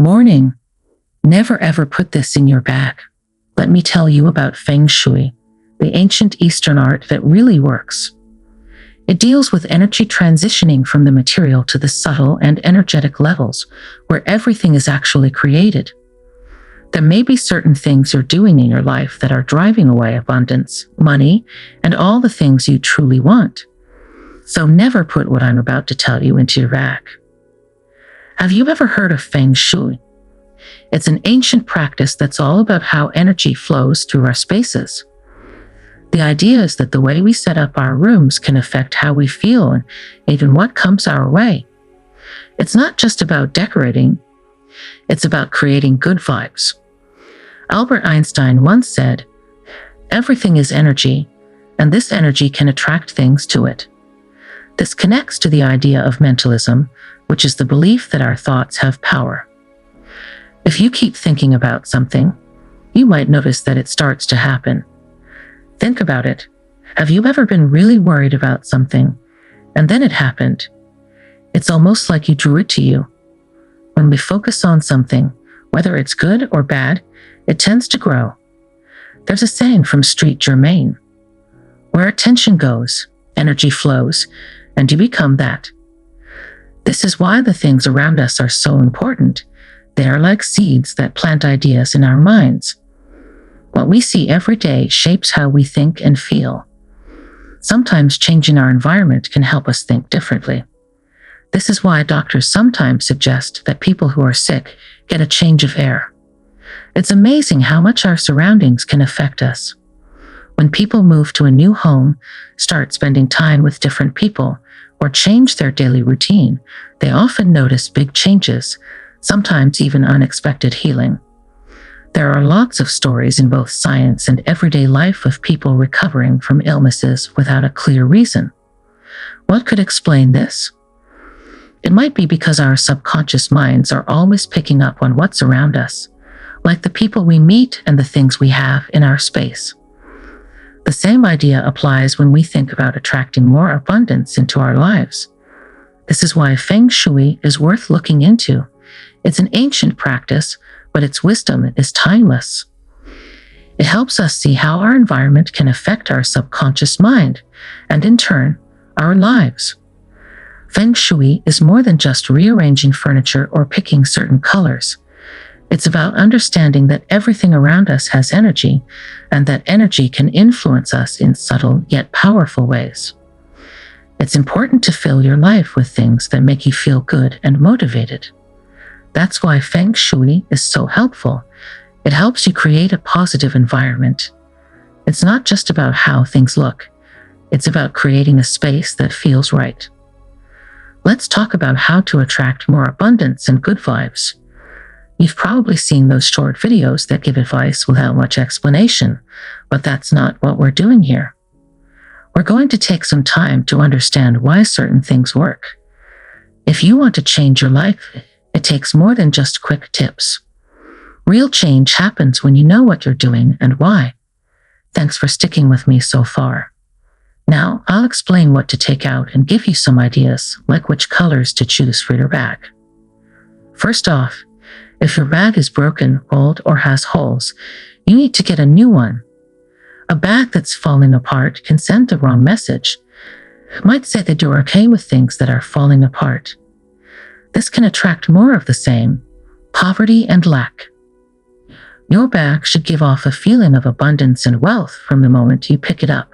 Warning: never ever put this in your bag. Let me tell you about Feng Shui, the ancient Eastern art that really works. It deals with energy transitioning from the material to the subtle and energetic levels where everything is actually created. There may be certain things you're doing in your life that are driving away abundance, money, and all the things you truly want. So never put what I'm about to tell you into your bag. Have you ever heard of Feng Shui? It's an ancient practice that's all about how energy flows through our spaces. The idea is that the way we set up our rooms can affect how we feel and even what comes our way. It's not just about decorating, it's about creating good vibes. Albert Einstein once said, "Everything is energy, and this energy can attract things to it." This connects to the idea of mentalism, which is the belief that our thoughts have power. If you keep thinking about something, you might notice that it starts to happen. Think about it. Have you ever been really worried about something, and then it happened? It's almost like you drew it to you. When we focus on something, whether it's good or bad, it tends to grow. There's a saying from Street Germain: where attention goes, energy flows, and you become that. This is why the things around us are so important. They are like seeds that plant ideas in our minds. What we see every day shapes how we think and feel. Sometimes changing our environment can help us think differently. This is why doctors sometimes suggest that people who are sick get a change of air. It's amazing how much our surroundings can affect us. When people move to a new home, start spending time with different people, or change their daily routine, they often notice big changes, sometimes even unexpected healing. There are lots of stories in both science and everyday life of people recovering from illnesses without a clear reason. What could explain this? It might be because our subconscious minds are always picking up on what's around us, like the people we meet and the things we have in our space. The same idea applies when we think about attracting more abundance into our lives. This is why Feng Shui is worth looking into. It's an ancient practice, but its wisdom is timeless. It helps us see how our environment can affect our subconscious mind, and in turn, our lives. Feng Shui is more than just rearranging furniture or picking certain colors. It's about understanding that everything around us has energy, and that energy can influence us in subtle yet powerful ways. It's important to fill your life with things that make you feel good and motivated. That's why Feng Shui is so helpful. It helps you create a positive environment. It's not just about how things look. It's about creating a space that feels right. Let's talk about how to attract more abundance and good vibes. You've probably seen those short videos that give advice without much explanation, but that's not what we're doing here. We're going to take some time to understand why certain things work. If you want to change your life, it takes more than just quick tips. Real change happens when you know what you're doing and why. Thanks for sticking with me so far. Now, I'll explain what to take out and give you some ideas, like which colors to choose for your bag. First off, if your bag is broken, old, or has holes, you need to get a new one. A bag that's falling apart can send the wrong message. It might say that you're okay with things that are falling apart. This can attract more of the same, poverty and lack. Your bag should give off a feeling of abundance and wealth from the moment you pick it up.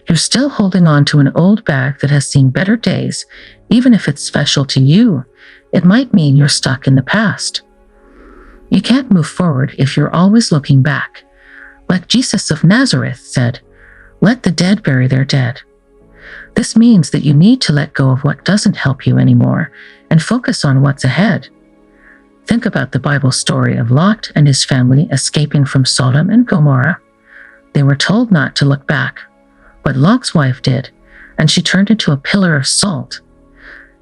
You're still holding on to an old bag that has seen better days, even if it's special to you. It might mean you're stuck in the past. You can't move forward if you're always looking back. Like Jesus of Nazareth said, "Let the dead bury their dead." This means that you need to let go of what doesn't help you anymore and focus on what's ahead. Think about the Bible story of Lot and his family escaping from Sodom and Gomorrah. They were told not to look back, but Lot's wife did, and she turned into a pillar of salt.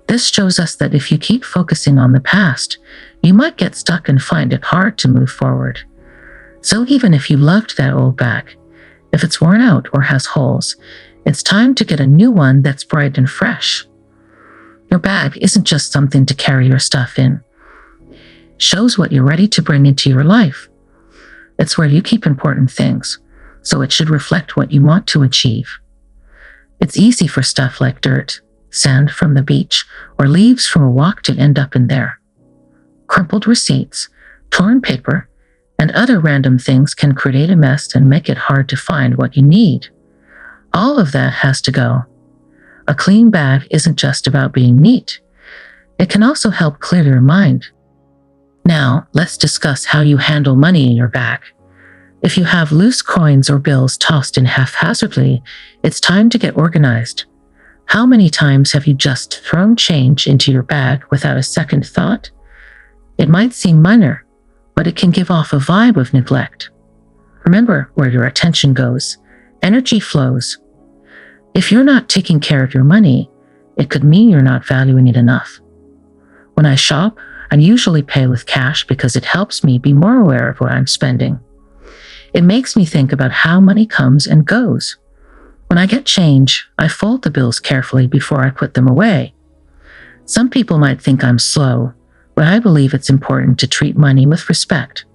This shows us that if you keep focusing on the past, you might get stuck and find it hard to move forward. So even if you loved that old bag, if it's worn out or has holes, it's time to get a new one that's bright and fresh. Your bag isn't just something to carry your stuff in. shows what you're ready to bring into your life. It's where you keep important things, so it should reflect what you want to achieve. It's easy for stuff like dirt, sand from the beach, or leaves from a walk to end up in there. Crumpled receipts, torn paper, and other random things can create a mess and make it hard to find what you need. All of that has to go. A clean bag isn't just about being neat. It can also help clear your mind. Now, let's discuss how you handle money in your bag. If you have loose coins or bills tossed in haphazardly, it's time to get organized. How many times have you just thrown change into your bag without a second thought? It might seem minor, but it can give off a vibe of neglect. Remember, where your attention goes, energy flows. If you're not taking care of your money, it could mean you're not valuing it enough. When I shop, I usually pay with cash because it helps me be more aware of what I'm spending. It makes me think about how money comes and goes. When I get change, I fold the bills carefully before I put them away. Some people might think I'm slow, but I believe it's important to treat money with respect.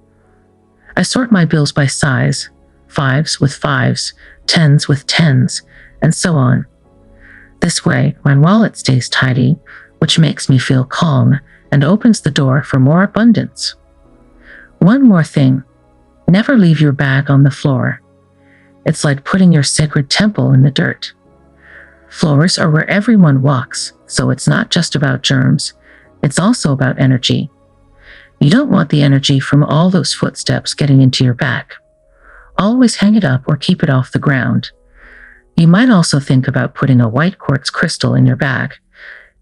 I sort my bills by size, 5s with 5s, 10s with 10s, and so on. This way, my wallet stays tidy, which makes me feel calm and opens the door for more abundance. One more thing, never leave your bag on the floor. It's like putting your sacred temple in the dirt. Floors are where everyone walks, so it's not just about germs, it's also about energy. You don't want the energy from all those footsteps getting into your bag. Always hang it up or keep it off the ground. You might also think about putting a white quartz crystal in your bag.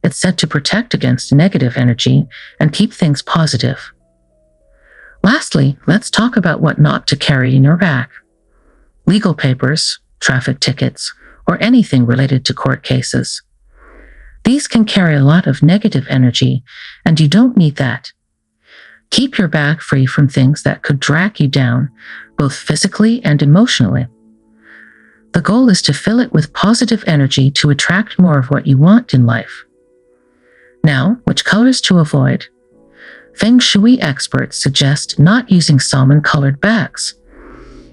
It's said to protect against negative energy and keep things positive. Lastly, let's talk about what not to carry in your bag. Legal papers, traffic tickets, or anything related to court cases. These can carry a lot of negative energy, and you don't need that. Keep your bag free from things that could drag you down, both physically and emotionally. The goal is to fill it with positive energy to attract more of what you want in life. Now, which colors to avoid? Feng Shui experts suggest not using salmon-colored bags.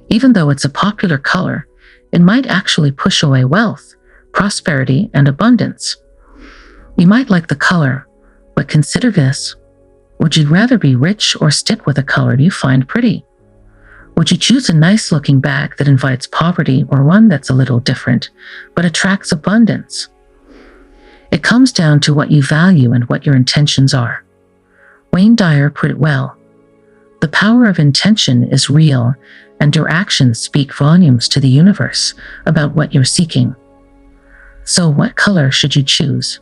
Even though it's a popular color, it might actually push away wealth, prosperity, and abundance. You might like the color, but consider this. Would you rather be rich or stick with a color you find pretty? Would you choose a nice-looking bag that invites poverty or one that's a little different, but attracts abundance? It comes down to what you value and what your intentions are. Wayne Dyer put it well. The power of intention is real, and your actions speak volumes to the universe about what you're seeking. So what color should you choose?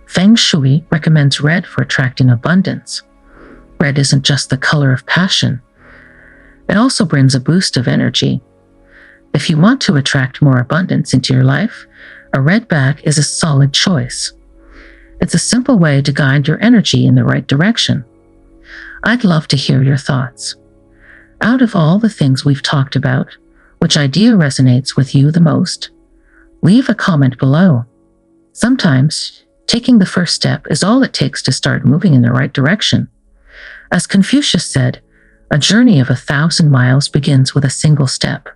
Feng Shui recommends red for attracting abundance. Red isn't just the color of passion. It also brings a boost of energy. If you want to attract more abundance into your life, a red bag is a solid choice. It's a simple way to guide your energy in the right direction. I'd love to hear your thoughts. Out of all the things we've talked about, which idea resonates with you the most? Leave a comment below. Sometimes, taking the first step is all it takes to start moving in the right direction. As Confucius said, a journey of 1,000 miles begins with a single step.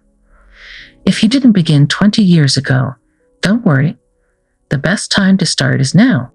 If you didn't begin 20 years ago, don't worry. The best time to start is now.